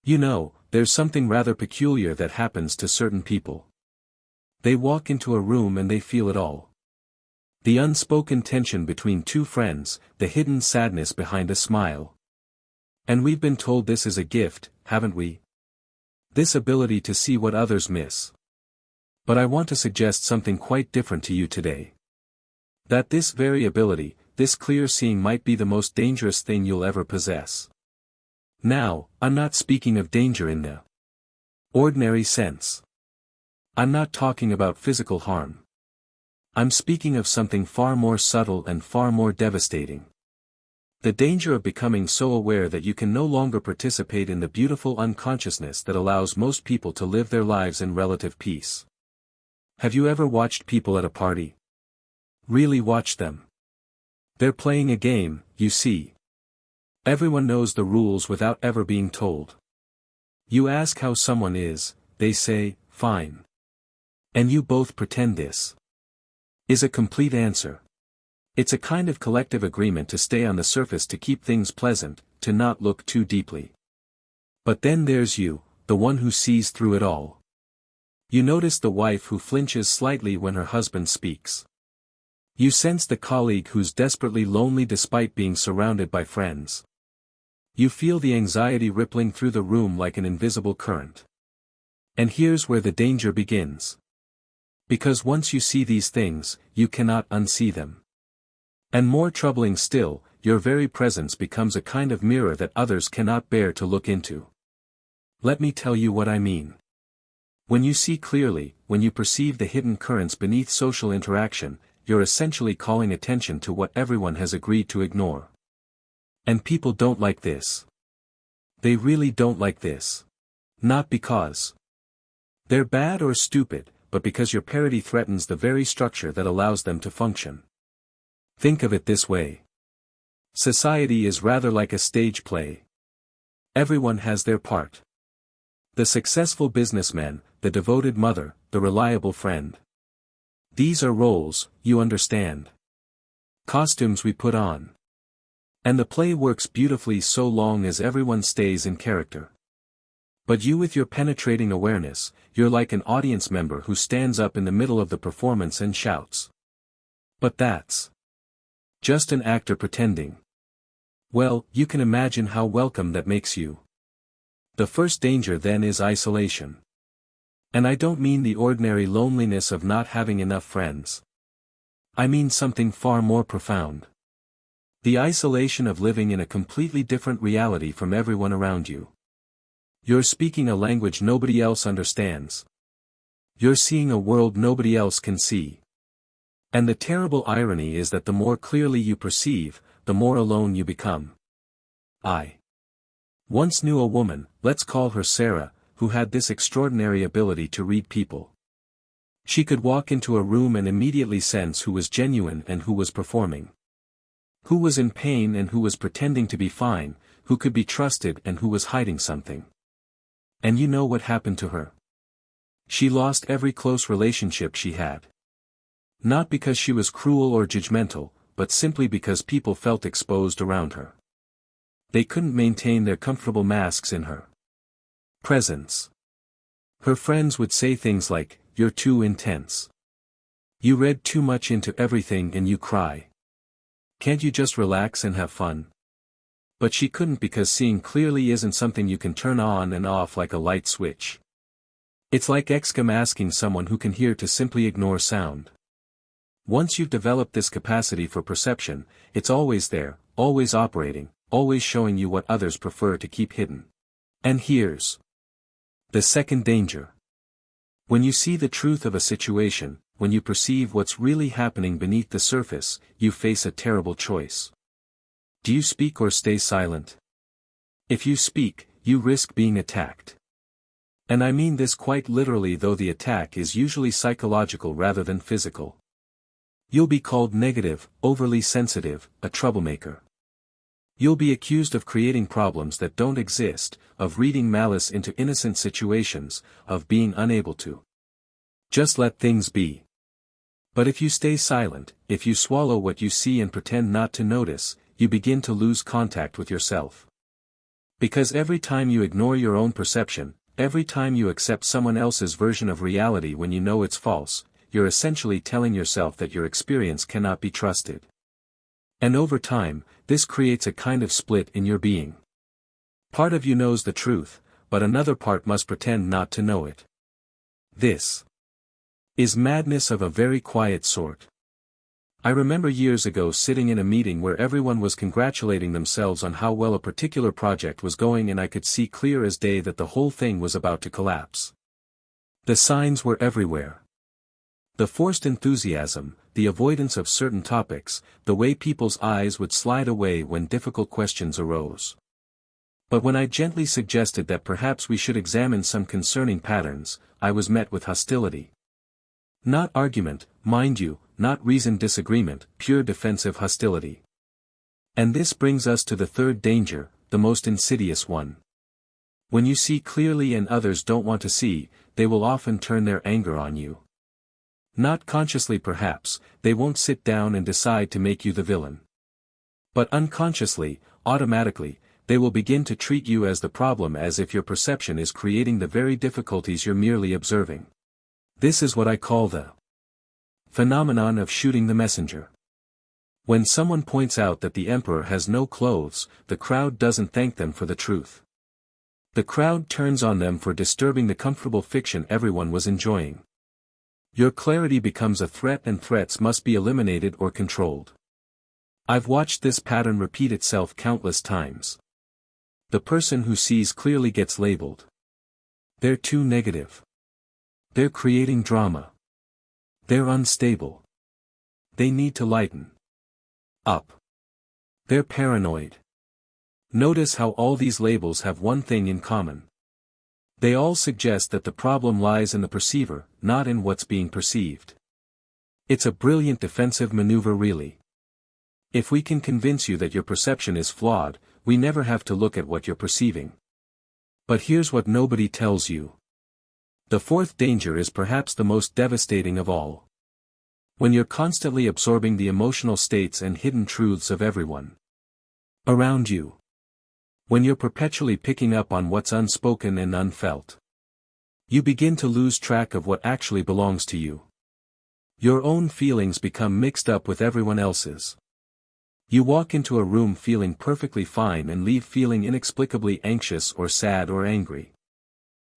You know, there's something rather peculiar that happens to certain people. They walk into a room and they feel it all. The unspoken tension between two friends, the hidden sadness behind a smile. And we've been told this is a gift, haven't we? This ability to see what others miss. But I want to suggest something quite different to you today. That this very ability, this clear seeing, might be the most dangerous thing you'll ever possess. Now, I'm not speaking of danger in the ordinary sense. I'm not talking about physical harm. I'm speaking of something far more subtle and far more devastating. The danger of becoming so aware that you can no longer participate in the beautiful unconsciousness that allows most people to live their lives in relative peace. Have you ever watched people at a party? Really watch them. They're playing a game, you see. Everyone knows the rules without ever being told. You ask how someone is, they say, fine. And you both pretend this is a complete answer. It's a kind of collective agreement to stay on the surface, to keep things pleasant, to not look too deeply. But then there's you, the one who sees through it all. You notice the wife who flinches slightly when her husband speaks. You sense the colleague who's desperately lonely despite being surrounded by friends. You feel the anxiety rippling through the room like an invisible current. And here's where the danger begins. Because once you see these things, you cannot unsee them. And more troubling still, your very presence becomes a kind of mirror that others cannot bear to look into. Let me tell you what I mean. When you see clearly, when you perceive the hidden currents beneath social interaction, you're essentially calling attention to what everyone has agreed to ignore. And people don't like this. They really don't like this. Not because they're bad or stupid, but because your parody threatens the very structure that allows them to function. Think of it this way. Society is rather like a stage play. Everyone has their part. The successful businessman, the devoted mother, the reliable friend. These are roles, you understand. Costumes we put on. And the play works beautifully so long as everyone stays in character. But you, with your penetrating awareness, you're like an audience member who stands up in the middle of the performance and shouts. But that's just an actor pretending. Well, you can imagine how welcome that makes you. The first danger then is isolation. And I don't mean the ordinary loneliness of not having enough friends. I mean something far more profound. The isolation of living in a completely different reality from everyone around you. You're speaking a language nobody else understands. You're seeing a world nobody else can see. And the terrible irony is that the more clearly you perceive, the more alone you become. I once knew a woman, let's call her Sarah, who had this extraordinary ability to read people. She could walk into a room and immediately sense who was genuine and who was performing. Who was in pain and who was pretending to be fine, who could be trusted and who was hiding something. And you know what happened to her? She lost every close relationship she had. Not because she was cruel or judgmental, but simply because people felt exposed around her. They couldn't maintain their comfortable masks in her presence. Her friends would say things like, "You're too intense. You read too much into everything and you cry. Can't you just relax and have fun?" But she couldn't, because seeing clearly isn't something you can turn on and off like a light switch. It's like asking someone who can hear to simply ignore sound. Once you've developed this capacity for perception, it's always there, always operating, always showing you what others prefer to keep hidden. And here's the second danger. When you see the truth of a situation, when you perceive what's really happening beneath the surface, you face a terrible choice. Do you speak or stay silent? If you speak, you risk being attacked. And I mean this quite literally, though the attack is usually psychological rather than physical. You'll be called negative, overly sensitive, a troublemaker. You'll be accused of creating problems that don't exist, of reading malice into innocent situations, of being unable to just let things be. But if you stay silent, if you swallow what you see and pretend not to notice, you begin to lose contact with yourself. Because every time you ignore your own perception, every time you accept someone else's version of reality when you know it's false, you're essentially telling yourself that your experience cannot be trusted. And over time, this creates a kind of split in your being. Part of you knows the truth, but another part must pretend not to know it. This is madness of a very quiet sort. I remember years ago sitting in a meeting where everyone was congratulating themselves on how well a particular project was going, and I could see clear as day that the whole thing was about to collapse. The signs were everywhere. The forced enthusiasm, the avoidance of certain topics, the way people's eyes would slide away when difficult questions arose. But when I gently suggested that perhaps we should examine some concerning patterns, I was met with hostility. Not argument, mind you, not reasoned disagreement, pure defensive hostility. And this brings us to the third danger, the most insidious one. When you see clearly and others don't want to see, they will often turn their anger on you. Not consciously perhaps, they won't sit down and decide to make you the villain. But unconsciously, automatically, they will begin to treat you as the problem, as if your perception is creating the very difficulties you're merely observing. This is what I call the phenomenon of shooting the messenger. When someone points out that the emperor has no clothes, the crowd doesn't thank them for the truth. The crowd turns on them for disturbing the comfortable fiction everyone was enjoying. Your clarity becomes a threat, and threats must be eliminated or controlled. I've watched this pattern repeat itself countless times. The person who sees clearly gets labeled. They're too negative. They're creating drama. They're unstable. They need to lighten up. They're paranoid. Notice how all these labels have one thing in common. They all suggest that the problem lies in the perceiver, not in what's being perceived. It's a brilliant defensive maneuver, really. If we can convince you that your perception is flawed, we never have to look at what you're perceiving. But here's what nobody tells you. The fourth danger is perhaps the most devastating of all. When you're constantly absorbing the emotional states and hidden truths of everyone around you. When you're perpetually picking up on what's unspoken and unfelt. You begin to lose track of what actually belongs to you. Your own feelings become mixed up with everyone else's. You walk into a room feeling perfectly fine and leave feeling inexplicably anxious or sad or angry.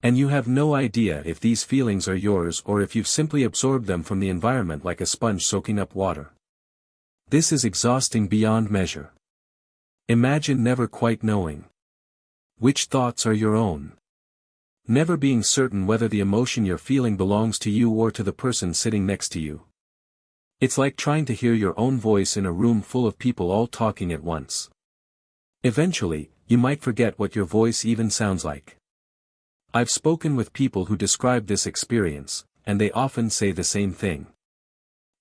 And you have no idea if these feelings are yours or if you've simply absorbed them from the environment like a sponge soaking up water. This is exhausting beyond measure. Imagine never quite knowing which thoughts are your own. Never being certain whether the emotion you're feeling belongs to you or to the person sitting next to you. It's like trying to hear your own voice in a room full of people all talking at once. Eventually, you might forget what your voice even sounds like. I've spoken with people who describe this experience, and they often say the same thing.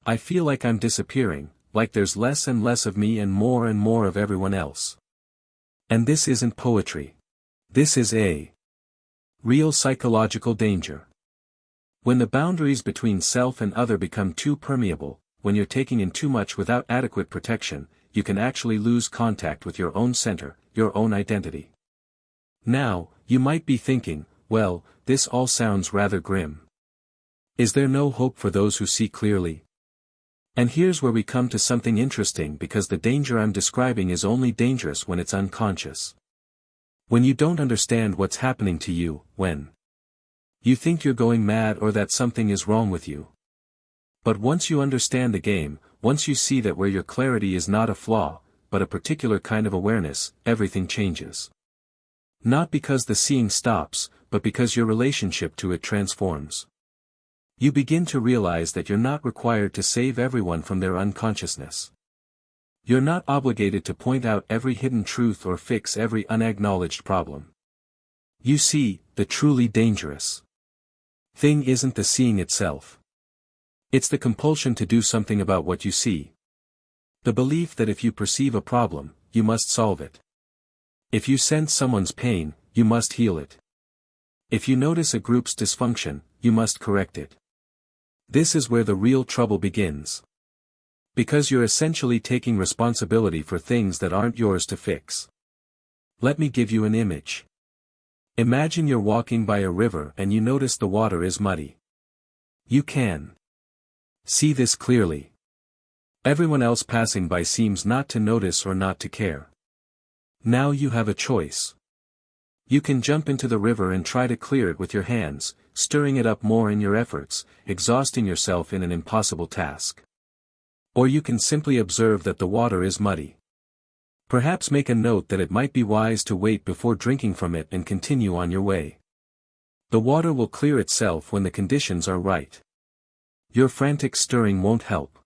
I feel like I'm disappearing, like there's less and less of me and more of everyone else. And this isn't poetry. This is a real psychological danger. When the boundaries between self and other become too permeable, when you're taking in too much without adequate protection, you can actually lose contact with your own center, your own identity. Now, you might be thinking, well, this all sounds rather grim. Is there no hope for those who see clearly? And here's where we come to something interesting, because the danger I'm describing is only dangerous when it's unconscious. When you don't understand what's happening to you, when you think you're going mad or that something is wrong with you. But once you understand the game, once you see that where your clarity is not a flaw, but a particular kind of awareness, everything changes. Not because the seeing stops, but because your relationship to it transforms. You begin to realize that you're not required to save everyone from their unconsciousness. You're not obligated to point out every hidden truth or fix every unacknowledged problem. You see, the truly dangerous thing isn't the seeing itself. It's the compulsion to do something about what you see. The belief that if you perceive a problem, you must solve it. If you sense someone's pain, you must heal it. If you notice a group's dysfunction, you must correct it. This is where the real trouble begins. Because you're essentially taking responsibility for things that aren't yours to fix. Let me give you an image. Imagine you're walking by a river and you notice the water is muddy. You can see this clearly. Everyone else passing by seems not to notice or not to care. Now you have a choice. You can jump into the river and try to clear it with your hands, stirring it up more in your efforts, exhausting yourself in an impossible task. Or you can simply observe that the water is muddy. Perhaps make a note that it might be wise to wait before drinking from it and continue on your way. The water will clear itself when the conditions are right. Your frantic stirring won't help.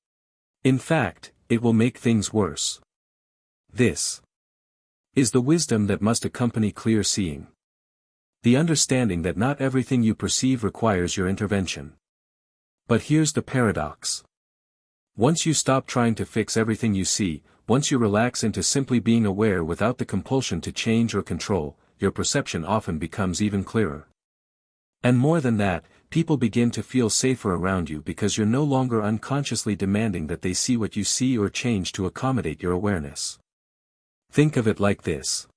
In fact, it will make things worse. This is the wisdom that must accompany clear seeing. The understanding that not everything you perceive requires your intervention. But here's the paradox. Once you stop trying to fix everything you see, once you relax into simply being aware without the compulsion to change or control, your perception often becomes even clearer. And more than that, people begin to feel safer around you because you're no longer unconsciously demanding that they see what you see or change to accommodate your awareness. Think of it like this.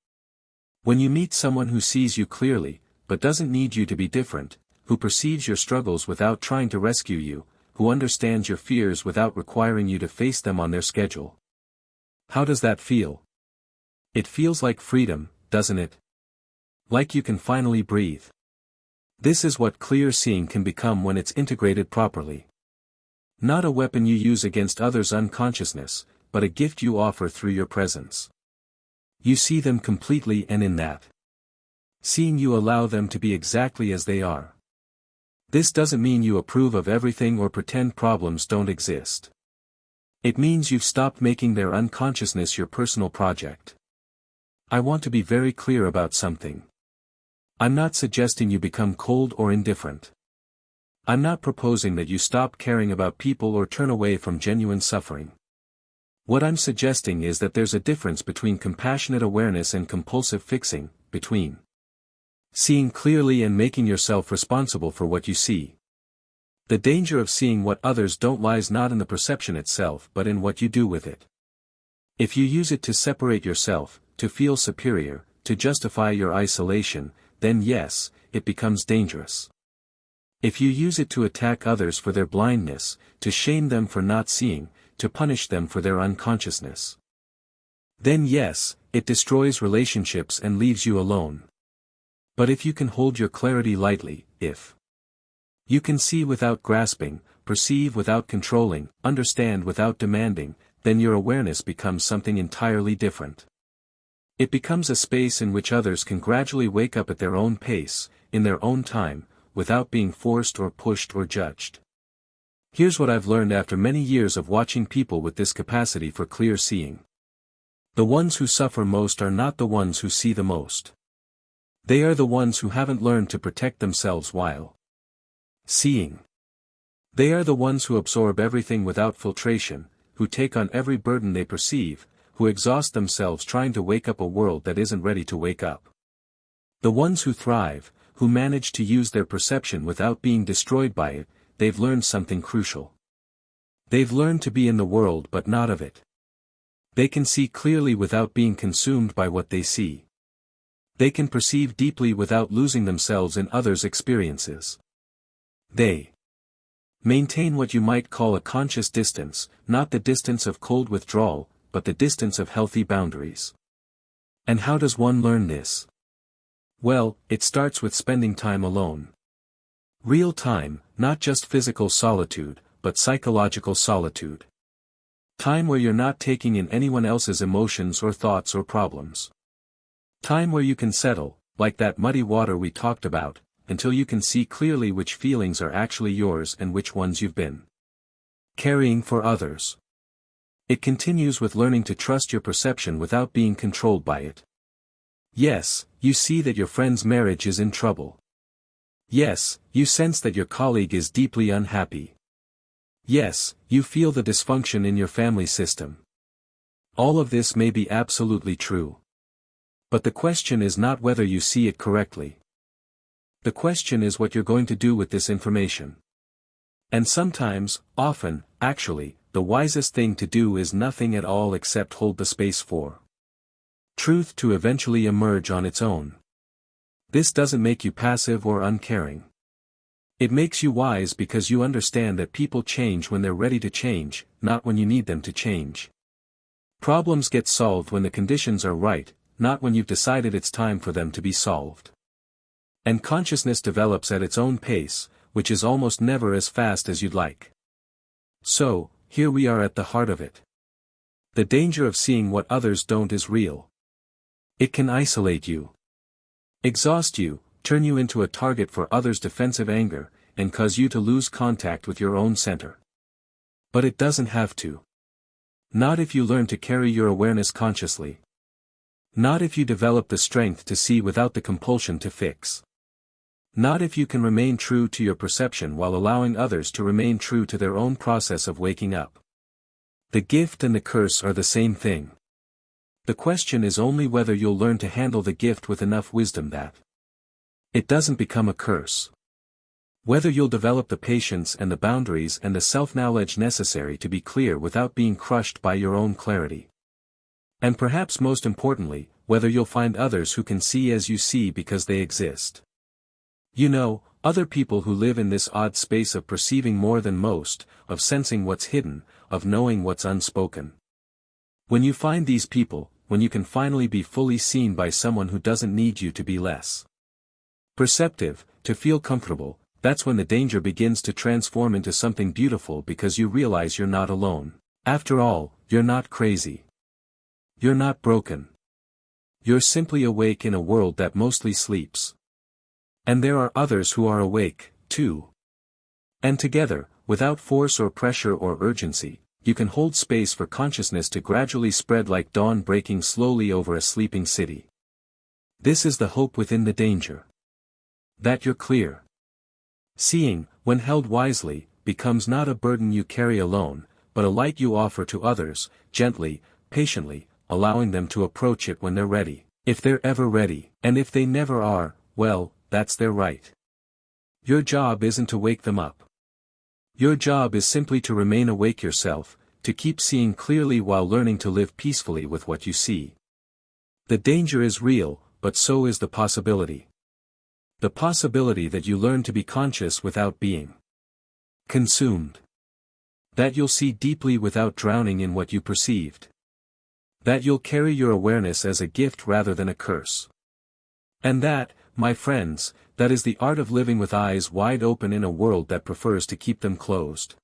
When you meet someone who sees you clearly, but doesn't need you to be different, who perceives your struggles without trying to rescue you, who understands your fears without requiring you to face them on their schedule. How does that feel? It feels like freedom, doesn't it? Like you can finally breathe. This is what clear seeing can become when it's integrated properly. Not a weapon you use against others' unconsciousness, but a gift you offer through your presence. You see them completely, and in that seeing you allow them to be exactly as they are. This doesn't mean you approve of everything or pretend problems don't exist. It means you've stopped making their unconsciousness your personal project. I want to be very clear about something. I'm not suggesting you become cold or indifferent. I'm not proposing that you stop caring about people or turn away from genuine suffering. What I'm suggesting is that there's a difference between compassionate awareness and compulsive fixing, between seeing clearly and making yourself responsible for what you see. The danger of seeing what others don't lies not in the perception itself but in what you do with it. If you use it to separate yourself, to feel superior, to justify your isolation, then yes, it becomes dangerous. If you use it to attack others for their blindness, to shame them for not seeing, to punish them for their unconsciousness, then yes, it destroys relationships and leaves you alone. But if you can hold your clarity lightly, if you can see without grasping, perceive without controlling, understand without demanding, then your awareness becomes something entirely different. It becomes a space in which others can gradually wake up at their own pace, in their own time, without being forced or pushed or judged. Here's what I've learned after many years of watching people with this capacity for clear seeing. The ones who suffer most are not the ones who see the most. They are the ones who haven't learned to protect themselves while seeing. They are the ones who absorb everything without filtration, who take on every burden they perceive, who exhaust themselves trying to wake up a world that isn't ready to wake up. The ones who thrive, who manage to use their perception without being destroyed by it, they've learned something crucial. They've learned to be in the world but not of it. They can see clearly without being consumed by what they see. They can perceive deeply without losing themselves in others' experiences. They maintain what you might call a conscious distance, not the distance of cold withdrawal, but the distance of healthy boundaries. And how does one learn this? Well, it starts with spending time alone. Real time, not just physical solitude, but psychological solitude. Time where you're not taking in anyone else's emotions or thoughts or problems. Time where you can settle, like that muddy water we talked about, until you can see clearly which feelings are actually yours and which ones you've been carrying for others. It continues with learning to trust your perception without being controlled by it. Yes, you see that your friend's marriage is in trouble. Yes, you sense that your colleague is deeply unhappy. Yes, you feel the dysfunction in your family system. All of this may be absolutely true. But the question is not whether you see it correctly. The question is what you're going to do with this information. And sometimes, often, actually, the wisest thing to do is nothing at all except hold the space for truth to eventually emerge on its own. This doesn't make you passive or uncaring. It makes you wise because you understand that people change when they're ready to change, not when you need them to change. Problems get solved when the conditions are right, not when you've decided it's time for them to be solved. And consciousness develops at its own pace, which is almost never as fast as you'd like. So, here we are at the heart of it. The danger of seeing what others don't is real. It can isolate you, exhaust you, turn you into a target for others' defensive anger, and cause you to lose contact with your own center. But it doesn't have to. Not if you learn to carry your awareness consciously. Not if you develop the strength to see without the compulsion to fix. Not if you can remain true to your perception while allowing others to remain true to their own process of waking up. The gift and the curse are the same thing. The question is only whether you'll learn to handle the gift with enough wisdom that it doesn't become a curse. Whether you'll develop the patience and the boundaries and the self-knowledge necessary to be clear without being crushed by your own clarity. And perhaps most importantly, whether you'll find others who can see as you see because they exist. You know, other people who live in this odd space of perceiving more than most, of sensing what's hidden, of knowing what's unspoken. When you find these people, when you can finally be fully seen by someone who doesn't need you to be less perceptive, to feel comfortable, that's when the danger begins to transform into something beautiful because you realize you're not alone. After all, you're not crazy. You're not broken. You're simply awake in a world that mostly sleeps. And there are others who are awake, too. And together, without force or pressure or urgency, you can hold space for consciousness to gradually spread like dawn breaking slowly over a sleeping city. This is the hope within the danger. That you're clear. Seeing, when held wisely, becomes not a burden you carry alone, but a light you offer to others, gently, patiently, allowing them to approach it when they're ready, if they're ever ready, and if they never are, well, that's their right. Your job isn't to wake them up. Your job is simply to remain awake yourself, to keep seeing clearly while learning to live peacefully with what you see. The danger is real, but so is the possibility. The possibility that you learn to be conscious without being consumed. That you'll see deeply without drowning in what you perceived. That you'll carry your awareness as a gift rather than a curse. And that, my friends, that is the art of living with eyes wide open in a world that prefers to keep them closed.